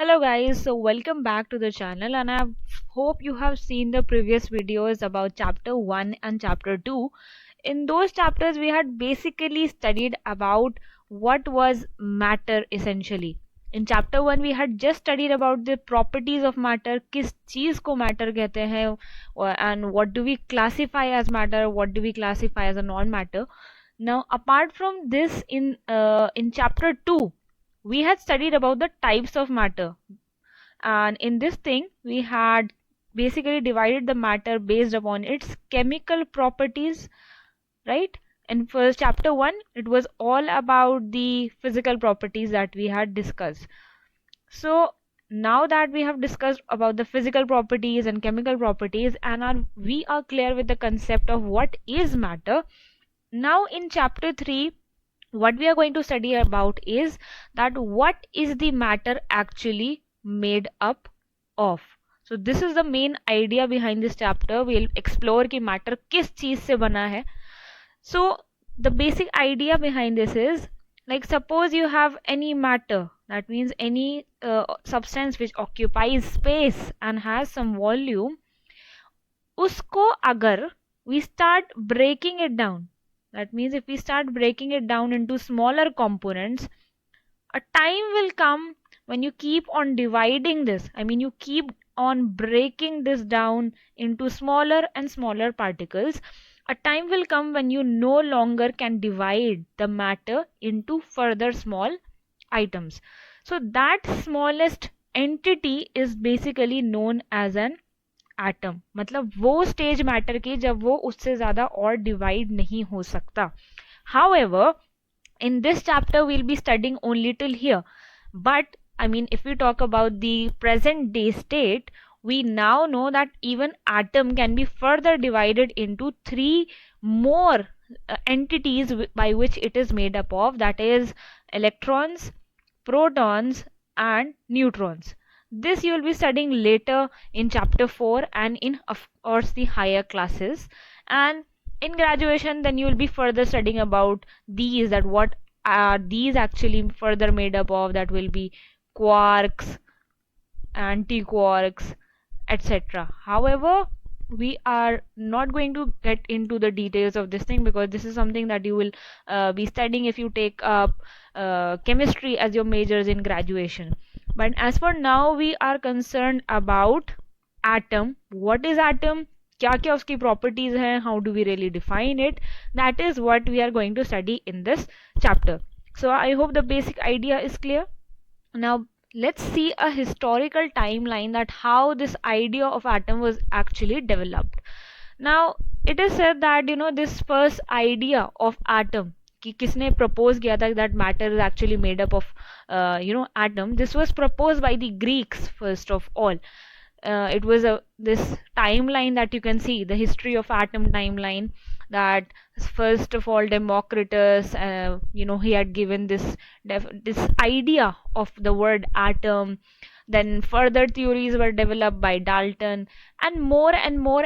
Hello guys, so welcome back to the channel and I hope you have seen the previous videos about chapter 1 and chapter 2. In those chapters we had basically studied about what was matter essentially. In chapter 1 we had just studied about the properties of matter, किस चीज को matter कहते हैं and what do we classify as matter, what do we classify as a non-matter. Now apart from this in chapter 2 we had studied about the types of matter, and in this thing we had basically divided the matter based upon its chemical properties, right? In first chapter 1 it was all about the physical properties that we had discussed. So now that we have discussed about the physical properties and chemical properties and we are clear with the concept of what is matter, now in chapter 3 what we are going to study about is that what is the matter actually made up of. So this is the main idea behind this chapter. We'll explore कि matter किस चीज से बना है. So the basic idea behind this is, like, suppose you have any matter, that means any substance which occupies space and has some volume. उसको अगर we start breaking it down, that means if we start breaking it down into smaller components, a time will come when you keep on dividing this. I mean, you keep on breaking this down into smaller and smaller particles. A time will come when you no longer can divide the matter into further small items. So that smallest entity is basically known as an atom. मतलब वो stage matter की जब वो उससे ज्यादा और divide नहीं हो सकता. However, in this chapter we'll be studying only till here, but I mean, if we talk about the present day state, we now know that even atom can be further divided into three more entities by which it is made up of, that is electrons, protons and neutrons. This you will be studying later in chapter 4 and in, of course, the higher classes. And in graduation then you will be further studying about these, that what are these actually further made up of, that will be quarks, anti-quarks, etc. However, we are not going to get into the details of this thing because this is something that you will be studying if you take up chemistry as your majors in graduation. But as for now we are concerned about atom. What is atom? क्या क्या उसकी properties हैं? How do we really define it? That is what we are going to study in this chapter. So I hope the basic idea is clear. Now let's see a historical timeline that how this idea of atom was actually developed. Now it is said that this first idea of atom कि किसने propose किया था that matter is actually made up of atom. This was proposed by the Greeks first of all. It was this timeline that you can see, the history of atom timeline, that first of all Democritus, he had given this idea of the word atom. Then further theories were developed by Dalton, and more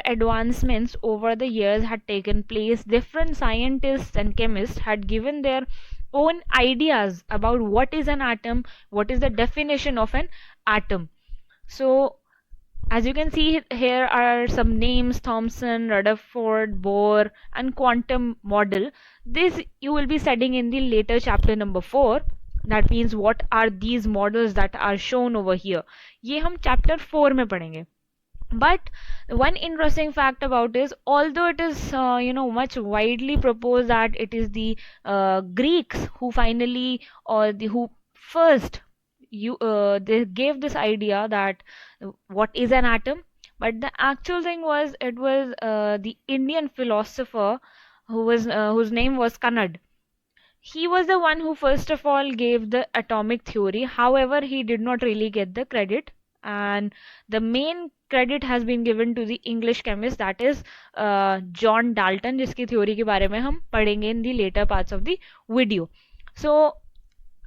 advancements over the years had taken place. Different scientists and chemists had given their own ideas about what is an atom, what is the definition of an atom. So as you can see, here are some names: Thomson, Rutherford, Bohr, and quantum model. This you will be studying in the later chapter number 4. That means what are these models that are shown over here. ये हम chapter 4 में पढ़ेंगे. But one interesting fact about is, although it is much widely proposed that it is the Greeks who finally, or who first they gave this idea that what is an atom, but the actual thing was, it was the Indian philosopher whose name was Kanad. He was the one who first of all gave the atomic theory. However, he did not really get the credit, and the main credit has been given to the English chemist, that is John Dalton, जिसकी theory के बारे में हम पढ़ेंगे in the later parts of the video. So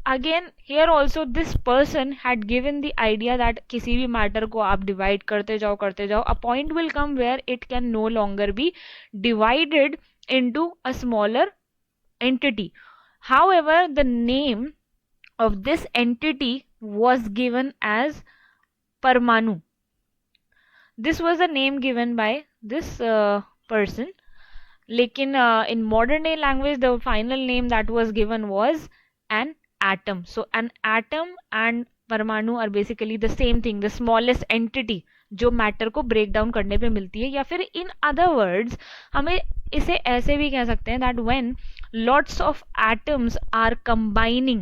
again, here also this person had given the idea that किसी भी matter को आप divide करते जाओ, a point will come where it can no longer be divided into a smaller entity. However, the name of this entity was given as Parmanu. This was the name given by this person. Lekin in modern day language, the final name that was given was an atom. So an atom and परमाणु are basically the same thing, the smallest entity जो matter को break down करने पे मिलती है. या फिर in other words हमें इसे ऐसे भी कह सकते हैं that when lots of atoms are combining,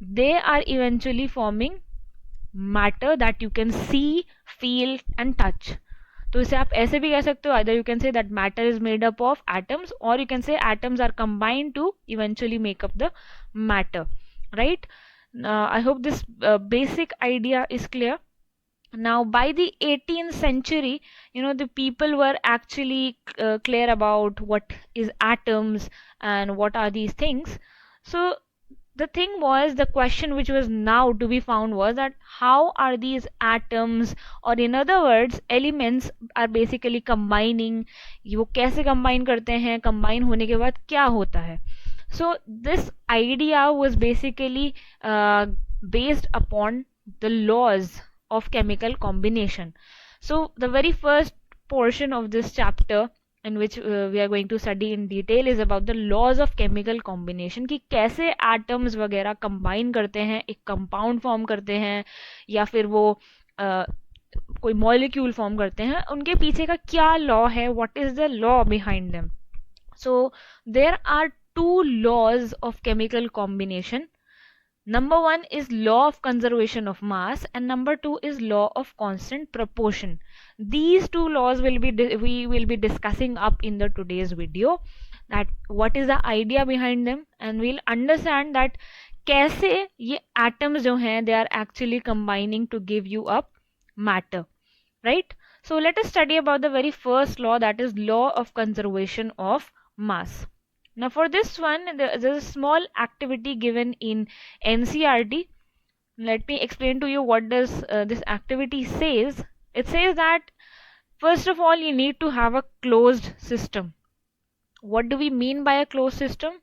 they are eventually forming matter that you can see, feel and touch. तो इसे आप ऐसे भी कह सकते हो, either you can say that matter is made up of atoms or you can say atoms are combined to eventually make up the matter, right? I hope this basic idea is clear. Now by the 18th century, the people were actually clear about what is atoms and what are these things. So the thing was, the question which was now to be found was that how are these atoms, or in other words elements, are basically combining. वो कैसे combine करते हैं, combine होने के बाद क्या होता है. So this idea was basically based upon the laws of chemical combination. So the very first portion of this chapter in which we are going to study in detail is about the laws of chemical combination, कि कैसे atoms वगैरह combine करते हैं, एक compound form करते हैं, या फिर वो कोई molecule form करते हैं, उनके पीछे का क्या law है, what is the law behind them. So there are two laws of chemical combination. Number one is law of conservation of mass and number two is law of constant proportion. These two laws we will be discussing up in the today's video, that what is the idea behind them, and we'll understand that कैसे ये atoms जो हैं they are actually combining to give you up matter, right? So let us study about the very first law, that is law of conservation of mass. Now for this one, there's a small activity given in NCERT. Let me explain to you what does this activity says. It says that first of all you need to have a closed system. What do we mean by a closed system?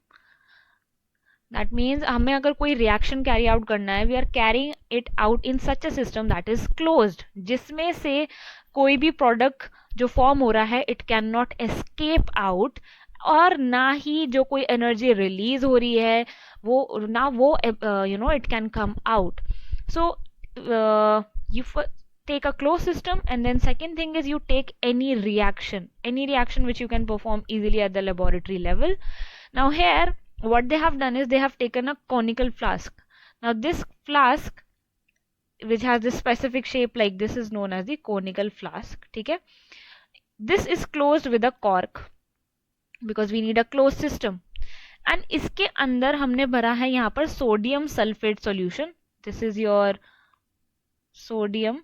That means हमें अगर कोई reaction carry out करना है, we are carrying it out in such a system that is closed, जिसमें से कोई भी product जो form हो रहा है it cannot escape out, और ना ही जो कोई एनर्जी रिलीज हो रही है वो ना वो it can come out. So you take a closed system, and then second thing is you take any reaction which you can perform easily at the laboratory level. Now here what they have done is they have taken a conical flask. Now this flask which has this specific shape like this is known as the conical flask. ठीक है, this is closed with a cork because we need a closed system, and इसके अंदर हमने भरा है यहाँ पर sodium sulphate solution. This is your sodium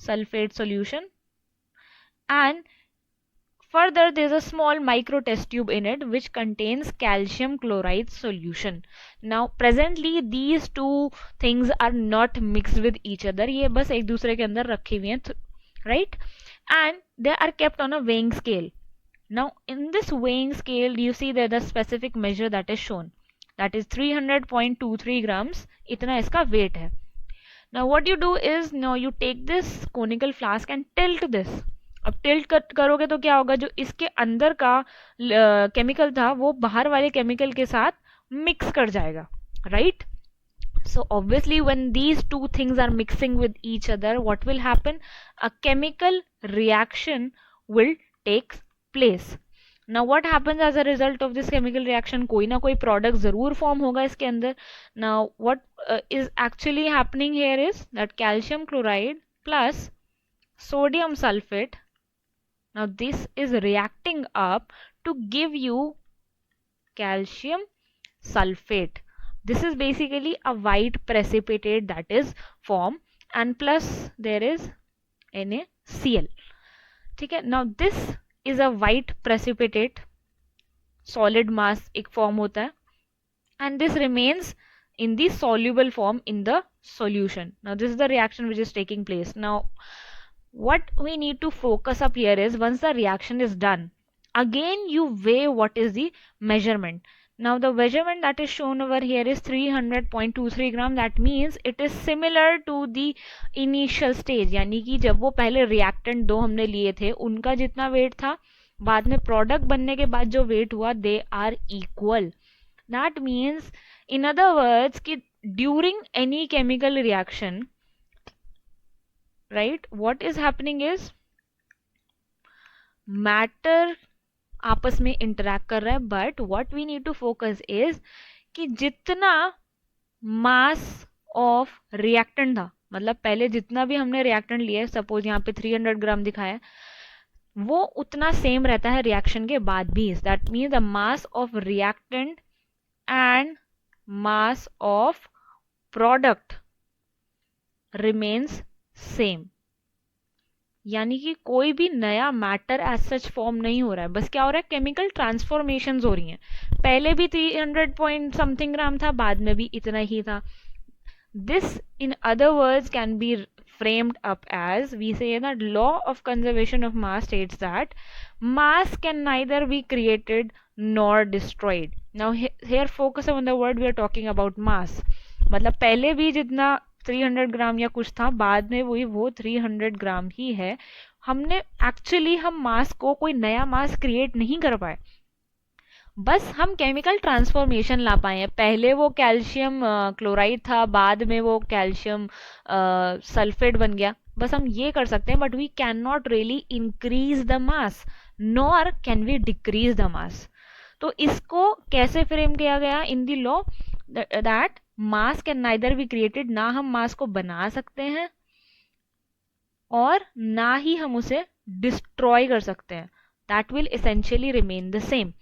sulphate solution, and further there is a small micro test tube in it which contains calcium chloride solution. Now presently these two things are not mixed with each other, ये बस एक दूसरे के अंदर रखे हुए हैं, right? And they are kept on a weighing scale. Now in this weighing scale you see that the specific measure that is shown, that is 300.23 grams, इतना इसका weight है. Now what you do is, now you take this conical flask and tilt this. अब tilt करोगे तो क्या होगा, जो इसके अंदर का केमिकल था वो बाहर वाले केमिकल के साथ मिक्स कर जाएगा, right? So obviously when these two things are mixing with each other, what will happen? A chemical reaction will take place. Now what happens as a result of this chemical reaction? कोई ना कोई product जरूर form होगा इसके अंदर. Now what is actually happening here is that calcium chloride plus sodium sulfate, now this is reacting up to give you calcium sulfate. This is basically a white precipitate that is formed, and plus there is NaCl. ठीक है, now this is a white precipitate, solid mass एक form होता है, and this remains in the soluble form in the solution. Now this is the reaction which is taking place. Now what we need to focus up here is, once the reaction is done, again you weigh what is the measurement. Now the measurement that is shown over here is 300.23 gram. That means it is similar to the initial stage, यानी कि जब वो पहले reactant दो हमने लिए थे उनका जितना वेट था, बाद में प्रोडक्ट बनने के बाद जो वेट हुआ, they are equal. That means in other words कि during any chemical reaction, right, what is happening is matter आपस में इंटरैक्ट कर रहा है, but what we need to focus is कि जितना मास ऑफ रिएक्टेंट था, मतलब पहले जितना भी हमने रिएक्टेंट लिया, सपोज यहाँ पे 300 ग्राम दिखाया, वो उतना सेम रहता है रिएक्शन के बाद भी. That means the mass of reactant and mass of product remains same. यानी कि कोई भी नया मैटर एज सच फॉर्म नहीं हो रहा है, बस क्या हो रहा है, केमिकल ट्रांसफॉर्मेशन हो रही हैं. पहले भी 300 पॉइंट समथिंग ग्राम था, बाद में भी इतना ही था. This in other words can be framed up as, we say that law of conservation of mass states that mass can neither be created nor destroyed. Now here focus on the word we are talking about, mass. मतलब पहले भी जितना 300 ग्राम या कुछ था, बाद में वही वो 300 ग्राम ही है. हमने एक्चुअली हम मास को कोई नया मास क्रिएट नहीं कर पाए, बस हम केमिकल ट्रांसफॉर्मेशन ला पाए हैं. पहले वो कैल्शियम क्लोराइड था, बाद में वो कैल्शियम सल्फेट बन गया, बस हम ये कर सकते हैं. But we can not really increase the mass nor can we decrease the mass. तो इसको कैसे फ्रेम किया गया in the law, that mass can neither be created, ना हम मास को बना सकते हैं और ना ही हम उसे डिस्ट्रॉय कर सकते हैं. That will essentially remain the same.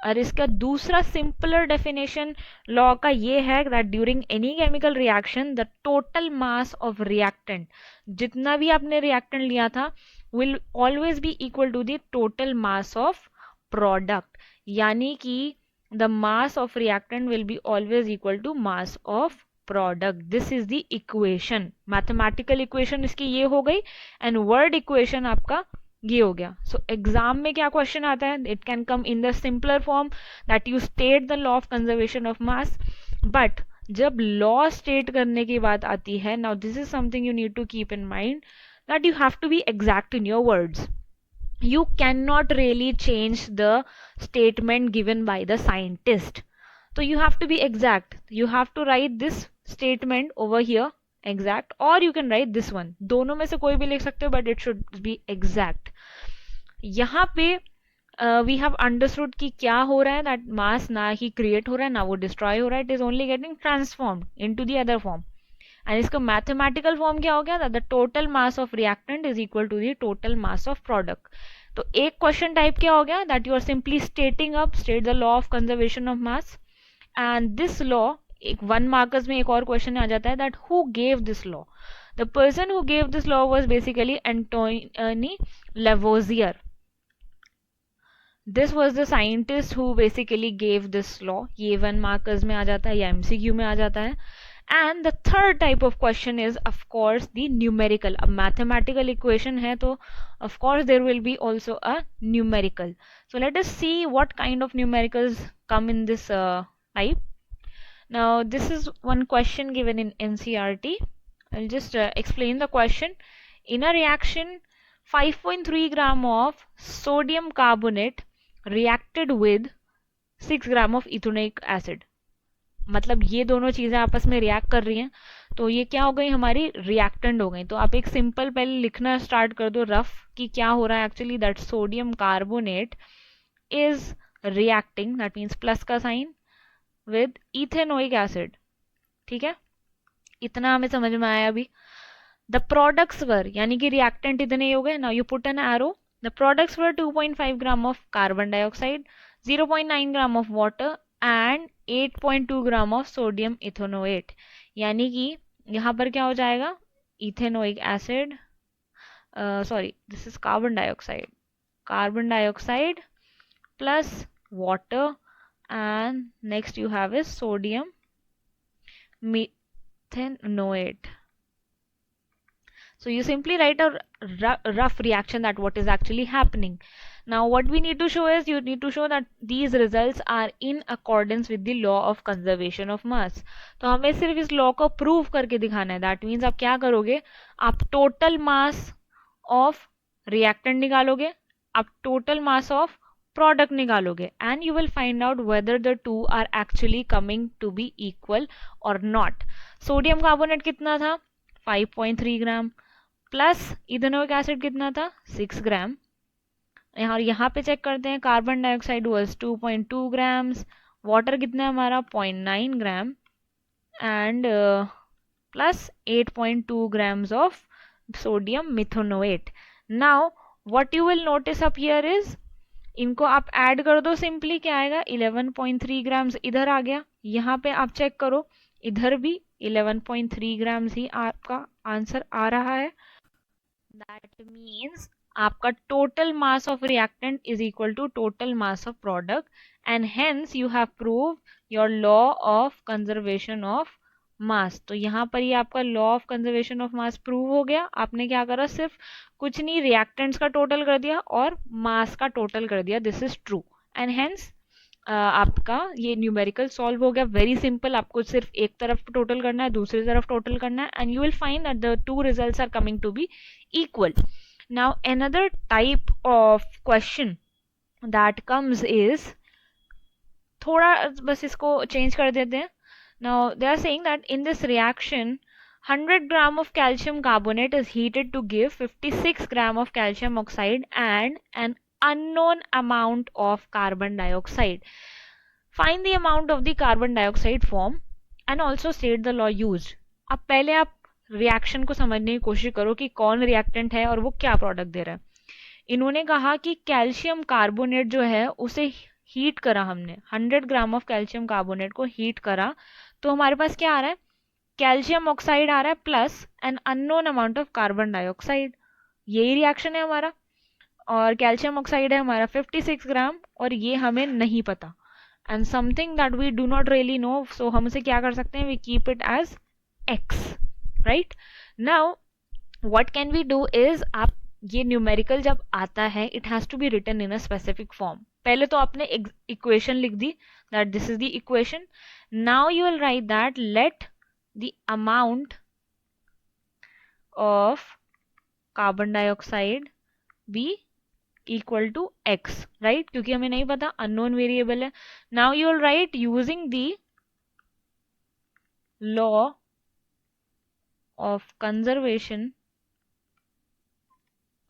और इसका दूसरा सिंपलर डेफिनेशन लॉ का ये है that during any chemical reaction the total mass of reactant, जितना भी आपने रिएक्टेंट लिया था, will always be equal to the total mass of product. यानी कि the mass of reactant will be always equal to mass of product. This is the equation, mathematical equation इसकी ये हो गई, एंड वर्ड इक्वेशन आपका ये हो गया. सो एग्जाम में क्या क्वेश्चन आता है, it can come in the simpler form that you state the law of conservation of mass. But जब लॉ स्टेट करने की बात आती है, now this is something you need to keep in mind, that you have to be exact in your words. You cannot really change the statement given by the scientist. So you have to be exact. You have to write this statement over here exact, or you can write this one. दोनों में से कोई भी लिख सकते हो, but it should be exact. यहाँ पे we have understood कि क्या हो रहा है, that mass ना ही create हो रहा है ना वो destroy हो रहा है, it is only getting transformed into the other form. And इसका मैथमेटिकल फॉर्म क्या हो गया, that the total mass of reactant is equal to the total mass of product. तो एक क्वेश्चन टाइप क्या हो गया, that you are simply stating up, state the law of conservation of mass. And this law, एक 1 markers में एक और question आ जाता है, that who gave this law. The person who gave this law was basically Antoine Lavoisier. This was the scientist who basically gave this law. ये 1 markers में आ जाता है या MCQ में आ जाता है. And the third type of question is of course the numerical. अब mathematical equation है तो of course there will be also a numerical. So let us see what kind of numericals come in this type. Now this is one question given in NCERT. I'll just explain the question. In a reaction, 5.3 gram of sodium carbonate reacted with 6 gram of ethanoic acid. मतलब ये दोनों चीजें आपस में react कर रही हैं, तो ये क्या हो गई, हमारी रिएक्टेंट हो गई. तो आप एक सिंपल पहले लिखना स्टार्ट कर दो रफ कि क्या हो रहा है actually, that sodium carbonate is reacting, that means plus का साइन, विद इथेनोइक एसिड. ठीक है, इतना हमें समझ में आया. अभी द प्रोडक्ट्स वर, यानी कि रिएक्टेंट इतने हो गए. Now you put an arrow. The products were 2.5 gram of carbon dioxide, 0.9 gram of water and 8.2 gram of sodium ethanoate. यानी कि यहाँ पर क्या हो जाएगा, ethanoic acid, sorry this is carbon dioxide plus water, and next you have is sodium methanoate. So you simply write a rough reaction that what is actually happening. Now what we need to show is, you need to show that these results are in accordance with the law of conservation of mass. तो हमें सिर्फ इस law को prove करके दिखाना है. That means आप क्या करोगे, आप टोटल मास ऑफ रिएक्टेंट निकालोगे, आप टोटल मास ऑफ प्रोडक्ट निकालोगे, and you will find out whether the two are actually coming to be equal और नॉट. सोडियम कार्बोनेट कितना था, 5.3 ग्राम, प्लस इथेनोइक एसिड कितना था, 6 ग्राम. यहाँ पे चेक करते हैं, carbon dioxide was 2.2 grams, water कितना है हमारा 0.9 ग्राम, and plus 8.2 grams of sodium methanoate. Now what you will notice up here is, इनको आप ऐड कर दो, सिंपली क्या आएगा 11.3 grams इधर आ गया. यहाँ पे आप चेक करो, इधर भी 11.3 grams ही आपका आंसर आ रहा है. That means आपका total mass of reactant is equal to total mass of product, and hence you have proved your law of conservation of मास. तो यहाँ पर ये आपका law of conservation of mass prove हो गया. आपने क्या करा, सिर्फ कुछ नहीं, रिएक्टेंट्स का टोटल कर दिया और मास का टोटल कर दिया. This is true, and hence आपका ये न्यूमेरिकल सॉल्व हो गया. वेरी सिंपल, आपको सिर्फ एक तरफ टोटल करना है, दूसरी तरफ टोटल करना है, and you will find that the two results are coming to be equal. Now another type of question that comes is, थोड़ा बस इसको चेंज कर देते हैं. Now they are saying that in this reaction 100 gram of calcium carbonate is heated to give 56 gram of calcium oxide and an unknown amount of carbon dioxide. Find the amount of the carbon dioxide form and also state the law used. अब पहले आप reaction को समझने की कोशिश करो कि कौन रिएक्टेंट है और वो क्या प्रोडक्ट दे रहा है. इन्होंने कहा कि कैल्शियम कार्बोनेट जो है उसे हीट करा हमने, 100 ग्राम ऑफ कैल्शियम कार्बोनेट को हीट करा, तो हमारे पास क्या आ रहा है, कैल्शियम ऑक्साइड आ रहा है plus an unknown amount of carbon dioxide. यही रिएक्शन है हमारा, और कैल्शियम ऑक्साइड है हमारा 56 ग्राम, और ये हमें नहीं पता, and something that we do not really know, so हम उसे क्या कर सकते हैं, we keep it as X, right. Now what can we do is, आप ये न्यूमेरिकल जब आता है, it has to be written in a specific form. पहले तो आपने इक्वेशन लिख दी, that this is the equation. Now you will write that let the amount of carbon dioxide be equal to x, right, क्योंकि हमें नहीं पता, unknown variable है. Now you will write using the law of conservation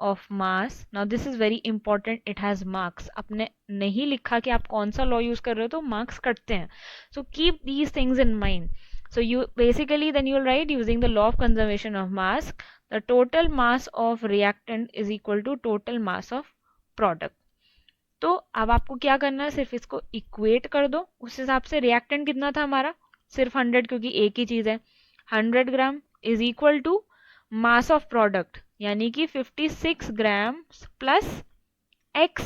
of mass. Now this is very important, it has marks. आपने नहीं लिखा कि आप कौन सा लॉ यूज कर रहे हो तो मार्क्स कटते हैं. So keep these things in mind. So you basically then you will write using the law of conservation of mass, the total mass of reactant is equal to total mass of product. तो अब आपको क्या करना है, सिर्फ इसको equate कर दो. उस हिसाब से रिएक्टेंट कितना था हमारा, सिर्फ 100, क्योंकि एक ही चीज है. 100 gram is equal to mass of product, यानी कि 56 ग्राम प्लस x.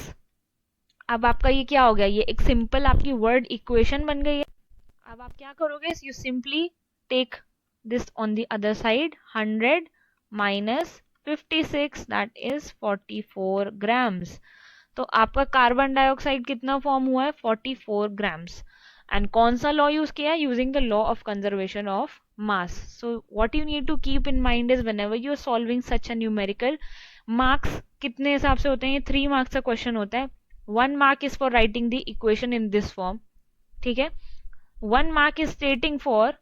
अब आपका ये क्या हो गया, ये एक सिंपल आपकी वर्ड इक्वेशन बन गई है. अब आप क्या करोगे, you simply take this on the other side, 100 minus 56, that is 44 grams. तो आपका कार्बन डाइऑक्साइड कितना फॉर्म हुआ है, 44 ग्राम्स. एंड कौन सा लॉ यूज किया है, using the law of conservation of mass. So what you need to keep in mind is whenever you are solving such a numerical, marks कितने हिसाब से होते हैं, 3 marks का क्वेश्चन होता है. 1 mark is for writing the equation in this form, ठीक है. 1 mark is stating for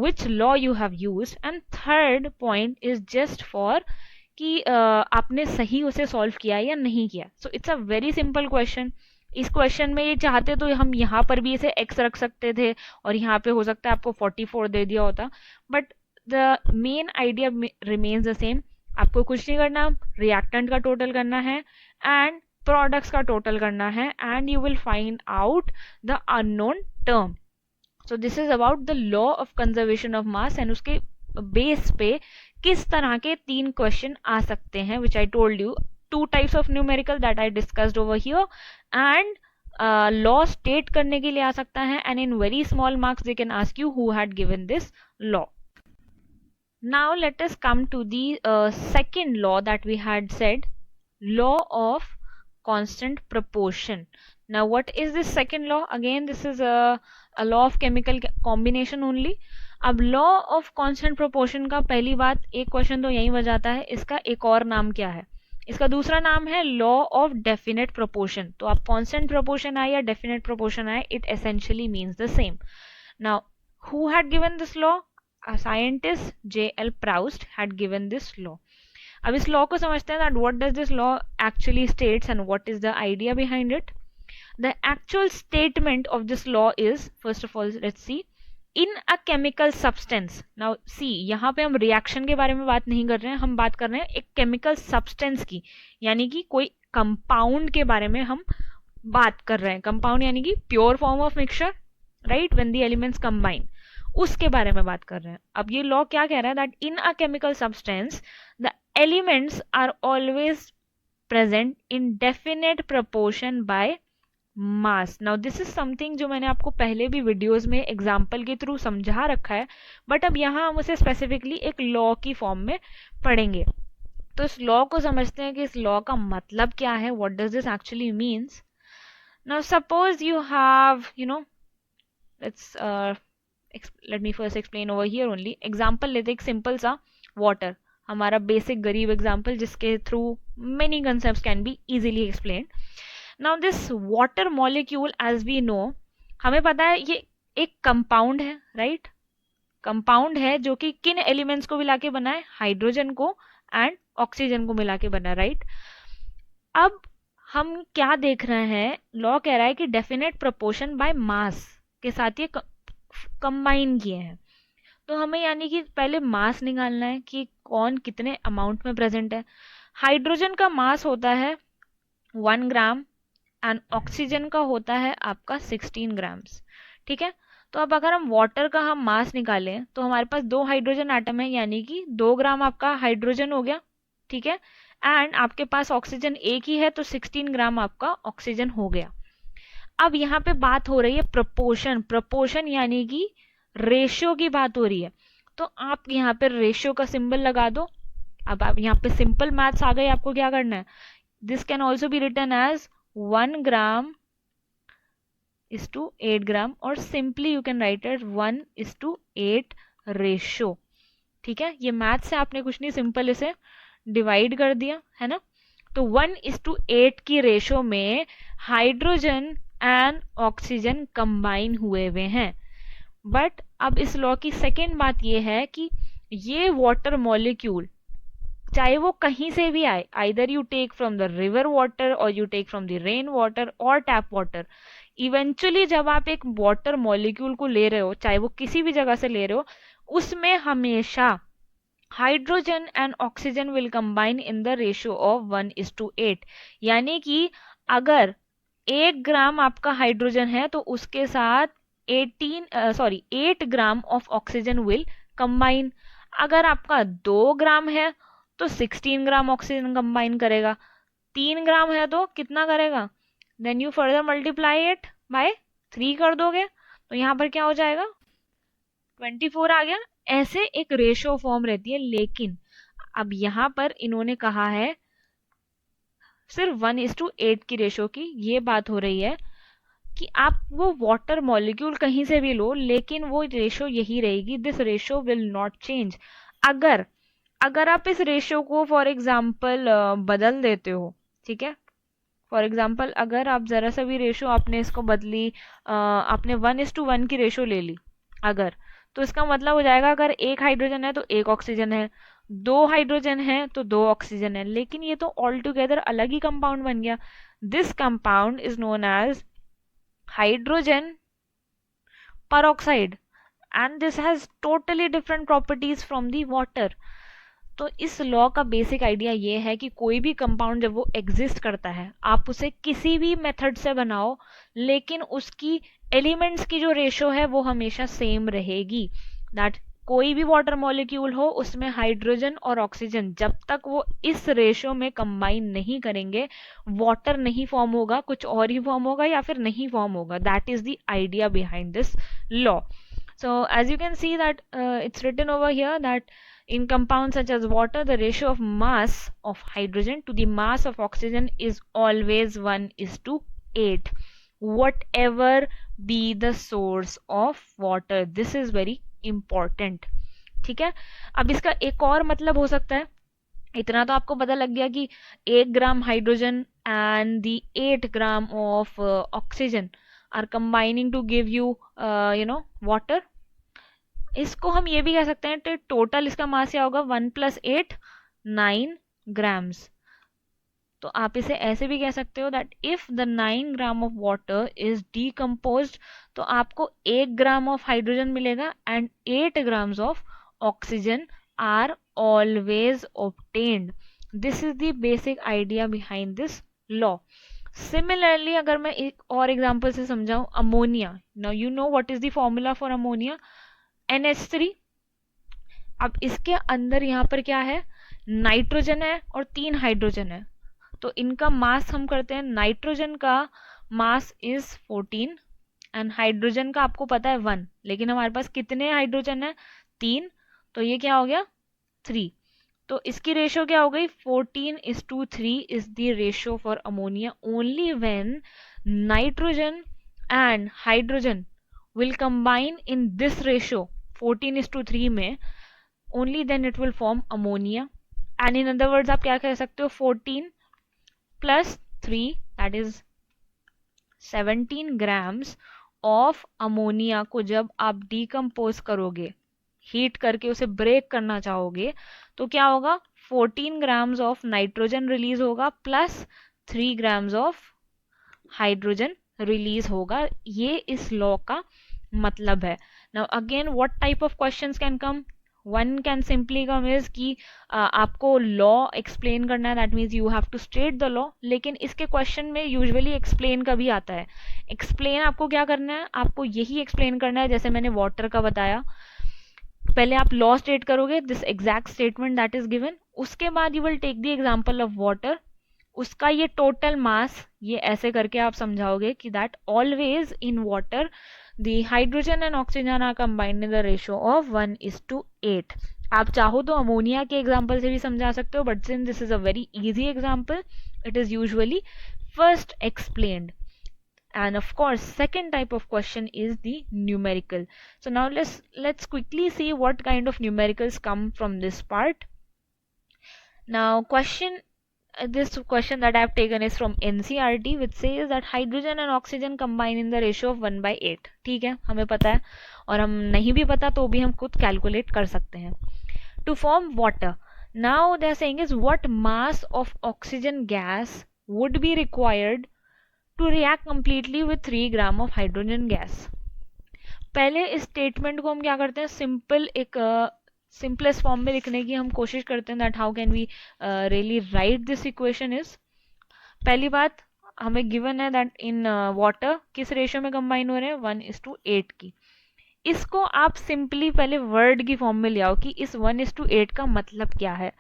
which law you have used, and third point is just for कि आपने सही उसे सॉल्व किया या नहीं किया. So it's a very simple question. इस क्वेश्चन में ये चाहते तो हम यहाँ पर भी इसे x रख सकते थे, और यहाँ पे हो सकता है आपको 44 दे दिया होता, but the main idea remains the same. आपको कुछ नहीं करना, रिएक्टेंट का टोटल करना है एंड प्रोडक्ट्स का टोटल करना है, and you will find out the unknown term. So this is about the law of conservation of mass, and उसके बेस पे किस तरह के 3 क्वेश्चन आ सकते हैं, which I told you. 2 types of numerical that I discussed over here, and law state करने के लिए आ सकता है, and in very small marks they can ask you who had given this law. Now let us come to the second law that we had said, law of constant proportion. Now what is this second law? Again this is a law of chemical combination only. अब law of constant proportion का पहली बात, एक question तो यही बजाता है, इसका एक और नाम क्या है? इसका दूसरा नाम है लॉ ऑफ डेफिनेट प्रोपोर्शन. तो आप कांस्टेंट प्रोपोर्शन आए या डेफिनेट प्रोपोर्शन आए, it essentially means the same. Now who had given this law? A scientist J.L. Proust had given this law. अब इस लॉ को समझते हैं that what does this law actually states and what is the idea behind it. The actual statement of this law is, first of all let's see, in a chemical substance. Now see, यहाँ पे हम reaction के बारे में बात नहीं कर रहे हैं, हम बात कर रहे हैं एक केमिकल सब्सटेंस की, यानी कि कोई कंपाउंड के बारे में हम बात कर रहे हैं. कंपाउंड यानी कि pure form of mixture, right, when the elements combine, उसके बारे में बात कर रहे हैं. अब ये लॉ क्या कह रहा है? That in a chemical substance the elements are always present in definite proportion by mass. Now this is something जो मैंने आपको पहले भी वीडियोस में एग्जांपल के थ्रू समझा रखा है, बट अब यहाँ हम उसे स्पेसिफिकली एक लॉ की फॉर्म में पढ़ेंगे. तो इस लॉ को समझते हैं कि इस लॉ का मतलब क्या है, what does this actually means. Now suppose you have, you know, let me first explain over here only. Example लेते एक simple सा water, हमारा basic गरीब example जिसके through many concepts can be easily explained. Now this water molecule as we know, हमें पता है ये एक compound है, right? compound है जो कि किन elements को मिला के बना है? हाइड्रोजन को and ऑक्सीजन को मिला के बना है, right? अब हम क्या देख रहे हैं? लॉ कह रहा है कि डेफिनेट प्रोपोर्शन बाय मास के साथ ये कंबाइन किए हैं. तो हमें यानी कि पहले मास निकालना है कि कौन कितने अमाउंट में प्रेजेंट है. हाइड्रोजन का मास होता है 1 ग्राम एंड ऑक्सीजन का होता है आपका 16 ग्राम्स. ठीक है, तो अब अगर हम वाटर का हम मास निकालें तो हमारे पास 2 हाइड्रोजन एटम है, यानी कि 2 ग्राम आपका हाइड्रोजन हो गया. ठीक है, एंड आपके पास ऑक्सीजन एक ही है तो 16 ग्राम आपका ऑक्सीजन हो गया. अब यहाँ पे बात हो रही है प्रोपोर्शन. प्रोपोर्शन यानी कि रेशियो की बात हो रही है. तो आप यहाँ पे रेशियो का सिंबल लगा दो. अब आप यहाँ पे सिंपल मैथ्स आ गए, आपको क्या करना है? This can also be written as 1 gram is to 8 gram, और simply you can write it 1:8 ratio. ठीक है, ये मैथ्स से आपने कुछ नहीं, सिंपल इसे डिवाइड कर दिया है ना. तो 1:8 की रेशियो में हाइड्रोजन एंड ऑक्सीजन कंबाइन हुए हुए हैं. बट अब इस लॉ की सेकेंड बात ये है कि ये वाटर मॉलिक्यूल चाहे वो कहीं से भी आए, either you take from the river water और you take from the rain water और टैप वाटर, इवेंचुअली जब आप एक वाटर मॉलिक्यूल को ले रहे हो, चाहे वो किसी भी जगह से ले रहे हो, उसमें हमेशा hydrogen and oxygen will combine in the ratio of 1:8. यानी कि अगर 1 ग्राम आपका हाइड्रोजन है तो उसके साथ 8 gram of oxygen will combine. अगर आपका 2 ग्राम है तो 16 ग्राम ऑक्सीजन कंबाइन करेगा. 3 ग्राम है तो कितना करेगा? Then you further multiply it by 3 कर दोगे तो यहाँ पर क्या हो जाएगा? 24 आ गया. ऐसे एक रेशियो फॉर्म रहती है. लेकिन अब यहाँ पर इन्होंने कहा है सिर्फ 1:8 की रेशियो की. ये बात हो रही है कि आप वो वाटर मॉलिक्यूल कहीं से भी लो, लेकिन वो रेशियो यही रहेगी. This ratio will not change. अगर आप इस रेशियो को फॉर एग्जाम्पल बदल देते हो, ठीक है, फॉर एग्जाम्पल अगर आप जरा सा भी रेशियो आपने इसको बदली, आपने 1:1 की रेशियो ले ली अगर, तो इसका मतलब हो जाएगा अगर 1 हाइड्रोजन है तो 1 ऑक्सीजन है, 2 हाइड्रोजन है तो 2 ऑक्सीजन है. लेकिन ये तो ऑल टुगेदर अलग ही कंपाउंड बन गया. This compound is known as hydrogen peroxide and this has totally different properties from the water. तो इस लॉ का बेसिक आइडिया ये है कि कोई भी कंपाउंड जब वो एग्जिस्ट करता है, आप उसे किसी भी मेथड से बनाओ, लेकिन उसकी एलिमेंट्स की जो रेशियो है वो हमेशा सेम रहेगी. दैट कोई भी वाटर मॉलिक्यूल हो, उसमें हाइड्रोजन और ऑक्सीजन जब तक वो इस रेशियो में कंबाइन नहीं करेंगे, वाटर नहीं फॉर्म होगा, कुछ और ही फॉर्म होगा या फिर नहीं फॉर्म होगा. That is the idea behind this law. So as you can see that it's written over here that In compounds such as water, the ratio of mass of hydrogen to the mass of oxygen is always 1:8, whatever be the source of water. This is very important. ठीक है, अब इसका एक और मतलब हो सकता है, इतना तो आपको पता लग गया कि 1 gram hydrogen and the 8 gram of oxygen are combining to give you water. इसको हम ये भी कह सकते हैं कि टोटल इसका मास क्या होगा, 1 + 8 9 ग्राम्स. तो आप इसे ऐसे भी कह सकते हो that if the 9 gram of water is decomposed तो आपको 1 ग्राम ऑफ हाइड्रोजन मिलेगा and 8 grams of oxygen are always obtained. This is the basic idea behind this law. Similarly अगर मैं एक और एग्जांपल से समझाऊं, ammonia. Now you know what is the formula for ammonia, NH3. अब इसके अंदर यहाँ पर क्या है, नाइट्रोजन है और 3 हाइड्रोजन है. तो इनका मास हम करते हैं, नाइट्रोजन का मास इज 14 एंड हाइड्रोजन का आपको पता है 1, लेकिन हमारे पास कितने हाइड्रोजन है, 3. तो ये क्या हो गया, 3. तो इसकी रेशो क्या हो गई, 14:3 is the ratio for ammonia. Only when nitrogen and hydrogen will combine in this ratio 14:3 में, only then it will form ammonia. And in other words आप क्या कह सकते हो, 14 + 3 that is 17 grams of ammonia को जब आप डिकम्पोज करोगे, हीट करके उसे ब्रेक करना चाहोगे, तो क्या होगा, 14 ग्राम्स ऑफ नाइट्रोजन रिलीज होगा plus 3 grams of hydrogen release होगा. ये इस लॉ का मतलब है. Now again what type of questions can come, one can simply come is कि आपको लॉ एक्सप्लेन करना है, that means you have to state the law. लेकिन इसके क्वेश्चन में यूजुअली एक्सप्लेन का भी आता है. एक्सप्लेन आपको क्या करना है, आपको यही एक्सप्लेन करना है जैसे मैंने वाटर का बताया. पहले आप लॉ स्टेट करोगे, this exact statement that is given. उसके बाद you will take the example of water, उसका ये टोटल मास, ये ऐसे करके आप समझाओगे कि that always in water the hydrogen and oxygen are combined in the ratio of 1:8. आप चाहो तो अमोनिया के एग्जाम्पल से भी समझा सकते हो, but since this is a very easy example it is usually first explained. And of course second type of question is the numerical. So now let's quickly see what kind of numericals come from this part. Now this question that I have taken is from NCERT, which says that hydrogen and oxygen combine in the ratio of 1/8. ठीक है, हमें पता है, और हम नहीं भी पता तो भी हम खुद कैलकुलेट कर सकते हैं. To form water, now they are saying is what mass of oxygen gas would be required to react completely with 3 gram of hydrogen gas. पहले इस स्टेटमेंट को हम क्या करते हैं, सिंपल एक सिंपलेस्ट फॉर्म में लिखने की हम कोशिश करते हैं, that how can we really write this equation is. पहली बात हमें गिवन है दैट इन वाटर किस रेशियो में कंबाइन हो रहे हैं, 1:8 की. इसको आप सिंपली पहले वर्ड की फॉर्म में ले आओ कि इस 1:8 का मतलब क्या है.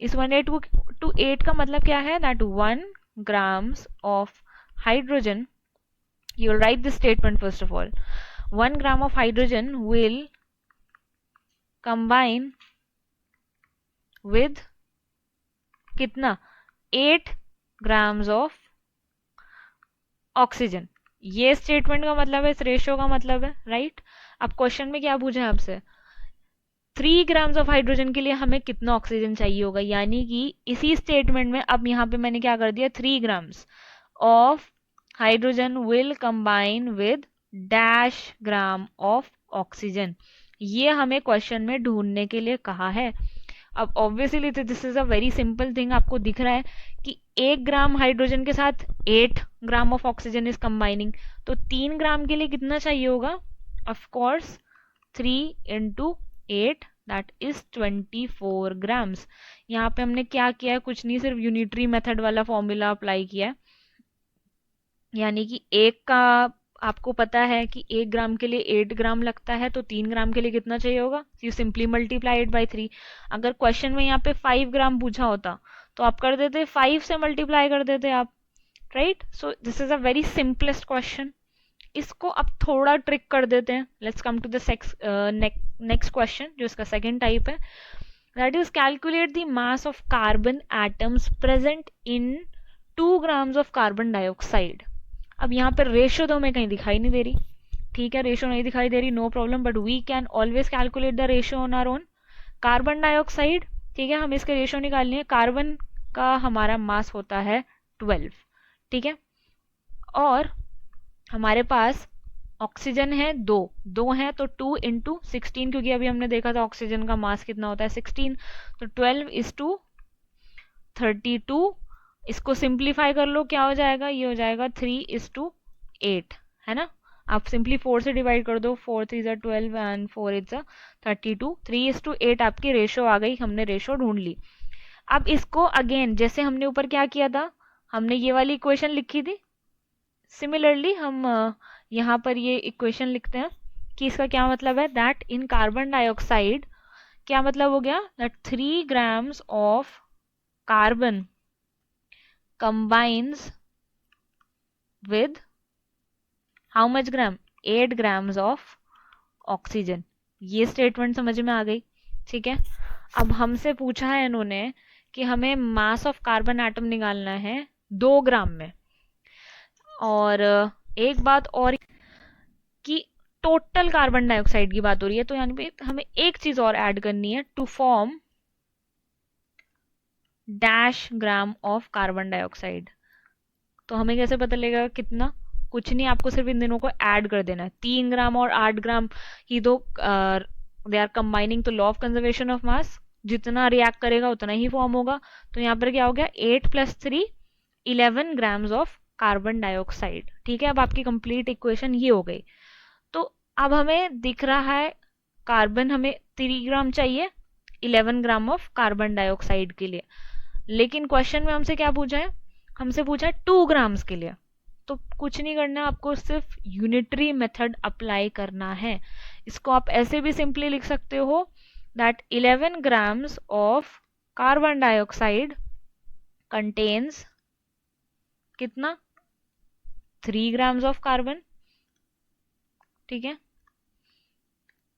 इस 1:8 का मतलब क्या है, that 1 grams of hydrogen, you will write this statement first of all, 1 gram of hydrogen will combine with कितना, 8 grams of ऑक्सीजन. ये स्टेटमेंट का मतलब है, इस रेशियो का मतलब है, राइट. अब क्वेश्चन में क्या पूछा है आपसे, 3 ग्राम्स ऑफ हाइड्रोजन के लिए हमें कितना ऑक्सीजन चाहिए होगा, यानी कि इसी स्टेटमेंट में अब यहाँ पे मैंने क्या कर दिया, 3 grams of hydrogen will combine with dash gram of oxygen. ये हमें क्वेश्चन में ढूंढने के लिए कहा है. अब obviously this is a very simple thing, आपको दिख रहा है कि 1 ग्राम हाइड्रोजन के साथ 8 gram of oxygen is combining, तो 3 ग्राम के लिए कितना चाहिए होगा, of course 3 × 8 that is 24 grams. यहाँ पे हमने क्या किया है, कुछ नहीं, सिर्फ यूनिटरी मेथड वाला फॉर्मूला अप्लाई किया है, यानी कि एक का आपको पता है कि 1 ग्राम के लिए 8 ग्राम लगता है, तो 3 ग्राम के लिए कितना चाहिए होगा, you simply multiply it by 3. अगर क्वेश्चन में यहाँ पे 5 ग्राम पूछा होता तो आप कर देते 5 से मल्टीप्लाई कर देते आप, right. So this is a very simplest question. इसको अब थोड़ा ट्रिक कर देते हैं. Let's come to the next question, जो इसका सेकंड टाइप है. that is calculate the mass of carbon atoms present in 2 grams of carbon dioxide. अब यहाँ पर रेशियो तो हमें कहीं दिखाई नहीं दे रही, ठीक है, रेशियो नहीं दिखाई दे रही, no problem, but we can always calculate the ratio on our own. Carbon dioxide, ठीक है, हम इसके रेशियो निकालनी है. कार्बन का हमारा मास होता है 12, ठीक है, और हमारे पास ऑक्सीजन है दो है, तो 2 इंटू 16, क्योंकि अभी हमने देखा था ऑक्सीजन का मास कितना होता है 16, तो 12 इज टू 32. इसको सिंप्लीफाई कर लो, क्या हो जाएगा, ये हो जाएगा 3 इज टू 8, है ना. आप सिंपली 4 से डिवाइड कर दो, 4 3 ज़ा 12 एंड 4 8 ज़ा 32. 3 इज टू 8 आपकी रेशो आ गई, हमने रेशो ढूंढ ली. अब इसको अगेन जैसे हमने ऊपर क्या किया था, हमने ये वाली इक्वेशन लिखी थी, सिमिलरली हम यहाँ पर ये इक्वेशन लिखते हैं कि इसका क्या मतलब है, दैट इन कार्बन डाइऑक्साइड, क्या मतलब हो गया, that 3 grams of carbon combines with how much gram, 8 grams of oxygen. ये स्टेटमेंट समझ में आ गई, ठीक है. अब हमसे पूछा है इन्होंने कि हमें मास ऑफ कार्बन एटम निकालना है 2 ग्राम में, और एक बात और कि टोटल कार्बन डाइऑक्साइड की बात हो रही है, तो यानी पे हमें एक चीज और ऐड करनी है, to form dash gram of carbon dioxide. तो हमें कैसे पता लगेगा कितना, कुछ नहीं, आपको सिर्फ इन दोनों को ऐड कर देना है. 3 ग्राम और 8 ग्राम ही दो, दे आर कंबाइनिंग, तो लॉ ऑफ कंजर्वेशन ऑफ मास, जितना रिएक्ट करेगा उतना ही फॉर्म होगा. तो यहाँ पर क्या हो गया, 8 + 3 11 grams ऑफ कार्बन डाइऑक्साइड, ठीक है. अब आपकी कंप्लीट इक्वेशन ये हो गई. तो अब हमें दिख रहा है कार्बन हमें 3 ग्राम चाहिए 11 ग्राम ऑफ कार्बन डाइऑक्साइड के लिए, लेकिन क्वेश्चन में हमसे क्या पूछा है, हमसे पूछा है 2 ग्राम्स के लिए. तो कुछ नहीं करना, आपको सिर्फ यूनिटरी मेथड अप्लाई करना है. इसको आप ऐसे भी सिंपली लिख सकते हो, that 11 grams of carbon dioxide contains कितना, 3 grams ऑफ कार्बन, ठीक है.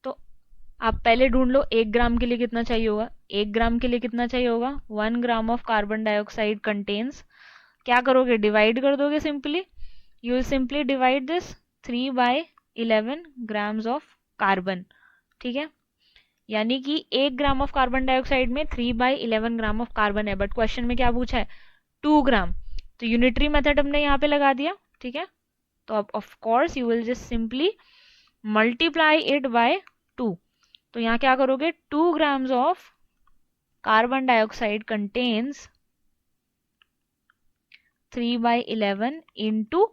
तो आप पहले ढूंढ लो 1 ग्राम के लिए कितना चाहिए होगा, 1 ग्राम के लिए कितना चाहिए होगा, 1 gram of carbon dioxide contains, क्या करोगे, डिवाइड कर दोगे simply, you will simply divide this 3/11 grams of carbon, ठीक है. यानी कि 1 ग्राम ऑफ कार्बन डाइऑक्साइड में 3/11 ग्राम ऑफ कार्बन है, बट क्वेश्चन में क्या पूछा है, 2 ग्राम, तो यूनिटरी मेथड हमने यहाँ पे लगा दिया, ठीक है. तो अब of course you will just simply multiply it bye 2. तो यहाँ क्या करोगे, 2 grams of carbon dioxide contains 3/11 into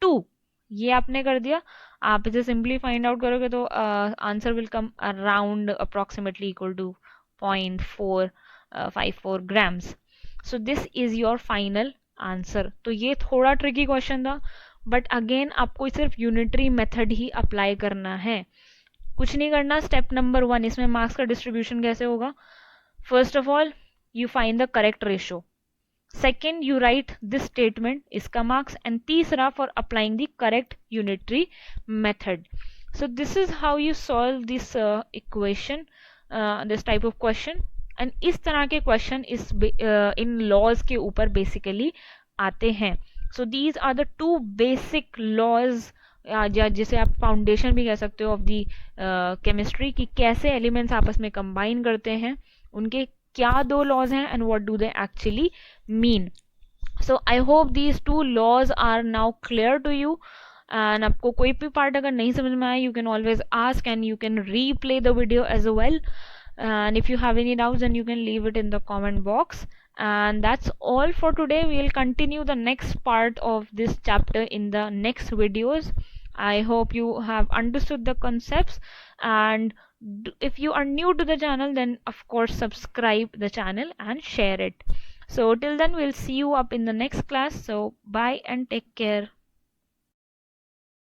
2, ये आपने कर दिया. आप इसे सिंपली फाइंड आउट करोगे तो answer will come around approximately equal to 0.54 grams. So this is your final answer. तो ये थोड़ा ट्रिकी क्वेश्चन था, बट अगेन आपको सिर्फ यूनिटरी मेथड ही अप्लाई करना है, कुछ नहीं करना. स्टेप नंबर 1, इसमें मार्क्स का डिस्ट्रीब्यूशन कैसे होगा, first of all you find the correct ratio, second you right this statement, इसका मार्क्स, एंड तीसरा for applying the correct unitary method. So this is how you solve this equation, this type of question. And इस तरह के question इस in laws के ऊपर basically आते हैं. So these are the 2 basic laws, या जिसे आप फाउंडेशन भी कह सकते हो ऑफ दी केमिस्ट्री, कि कैसे एलिमेंट्स आपस में कंबाइन करते हैं, उनके क्या 2 लॉज हैं and what do they actually mean. So I hope these 2 laws are now clear to you. And आपको कोई भी पार्ट अगर नहीं समझ में आए, you can always ask and you can replay the video as well. And if you have any doubts, then you can leave it in the comment box. And that's all for today. We'll continue the next part of this chapter in the next videos. I hope you have understood the concepts, and if you are new to the channel, then of course subscribe the channel and share it. So till then, we'll see you up in the next class. So bye and take care.